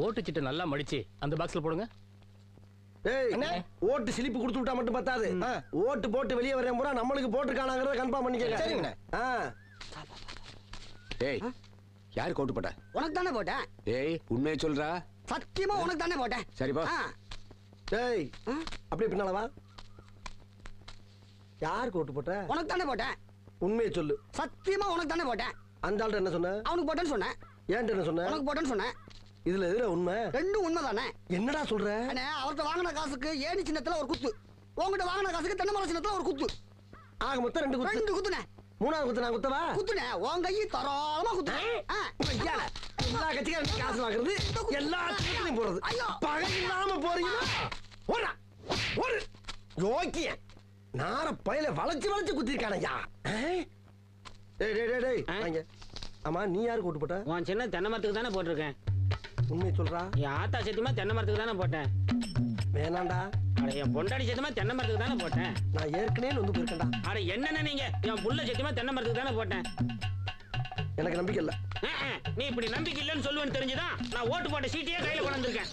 ஓட்டுச்சிட்டு நல்லா மடிச்சு அந்த பாக்ஸ்ல போடுங்க. ஓட்டு சிலிப்பு கொடுத்து விட்டா மட்டும் பத்தாது. ஓட்டு போட்டு வெளியே வரேன் பூரா நம்மளுக்கு போட்டுருக்கானாங்கிறத கன்ஃபார்ம் பண்ணிக்கங்க. சரிங்கண்ணே. ஏய் யாரு கோட்டு போட்ட? உனக்கு தானே போட்டேன். ஏய் உண்மையை சொல்றா. சத்தியமா உனக்கு தானே போட்டேன். சரிப்பா. டேய் அப்படியே பின்னால வா. யாருக்கு ஓட்டு போட்ட? உனக்கு தானே போட்டேன். உண்மையை சொல்லு. சத்தியமா உனக்கு தானே போட்டேன். அந்த ஆள்கிட்ட என்ன சொன்ன? அவனுக்கு போட்டேன்னு சொன்னேன். ஏன்ட்ட என்ன சொன்ன? உனக்கு போட்டேன்னு சொன்னேன். இதுல எதுல உண்மை? ரெண்டும் உண்மைதானே. என்னடா சொல்ற? அண்ணே அவர்கிட்ட வாங்கின காசுக்கு ஏணி சின்னத்துல ஒரு குத்து, உங்ககிட்ட வாங்கின காசுக்கு தென்னை மரம் சின்னத்துல ஒரு குத்து. ஆக மொத்தம் 2 குத்து. 2 குத்துனே. மூணாவது குத்து நான் குத்தவா? குத்துனே உன் கையை தரோளமா குத்துனே. எல்லா கட்சிக்காரங்க காசு வாங்குறது, எல்லா கட்சியும் போறது. பகை இல்லாம போறீங்களா? ஓடா ஓடு. யோக்கிய நார பையில வளைச்சு வளைச்சு குத்திருக்கானயா. டேய் டேய் டேய் டேய் வாங்க. ஆமா நீ யாருக்கு ஓட்டு போட்ட? உன் சின்ன தென்னை மரத்துக்கு தானே போட்டிருக்கேன். உண்மையை சொல்றா. என் ஆத்தா சத்தியமா தென்னை மரத்துக்கு தானே போட்டேன். வேணாண்டா. அட என் பொண்டாடி சத்தியமா தென்னை மரத்துக்கு தானே போட்டேன். நான் ஏற்கனவே வந்து போயிருக்கேன்டா. அட என்னென்ன நீங்க என் புள்ள சத்தியமா தென்னை மரத்துக்கு தானே போட்டேன். எனக்கு நம்பிக்கை இல்ல. நீ இப்படி நம்பிக்கை இல்லைன்னு சொல்லுவேன்னு தெரிஞ்சுதான் நான் ஓட்டு போட்ட சீட்டையே கையில கொண்டு வந்திருக்கேன்.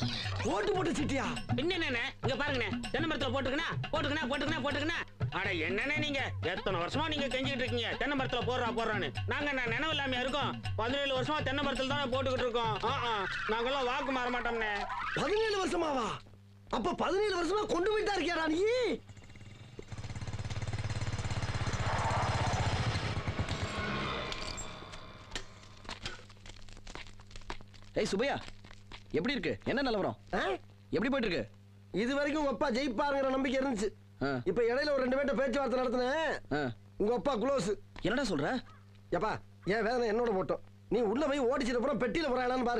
ஓட்டு போட்ட சீட்டியா? என்னென்ன இங்க பாருங்கண்ணே, தென்னை மரத்துல போட்டுக்கணா. அட என்னண்ணே நீங்க எத்தனை வருஷமா நீங்க கெஞ்சிட்டு இருக்கீங்க தென்னை மரத்துல போடுறான்னு. நாங்க நினைவு இல்லாம இருக்கோம். 17 வருஷமா தென்னை மரத்துல தானே போட்டுக்கிட்டு இருக்கோம். நாங்கெல்லாம் வாக்கு மாற மாட்டோம்னே. 17 வருஷமாவா? அப்ப 17 வருஷமா கொண்டு போயிட்டா இருக்கியாடா நீ? ஏய் சுபையா, எப்படி இருக்கு? என்ன நிலவரம்? எப்படி போயிட்டு இருக்கு? இது வரைக்கும் உங்க அப்பா ஜெயிப்பாருங்கிற நம்பிக்கை இருந்துச்சு. இப்ப இடையில ஒரு 2 பேர்ட்ட பேச்சுவார்த்தை நடத்தினேன். உங்க அப்பா க்ளோஸ். என்னடா சொல்ற? ஏப்பா என் வேதனை என்னோட போட்டோம். நீ உள்ள போய் ஓடிச்சிட்டு அப்புறம் பெட்டியில போறான்னு பாரு.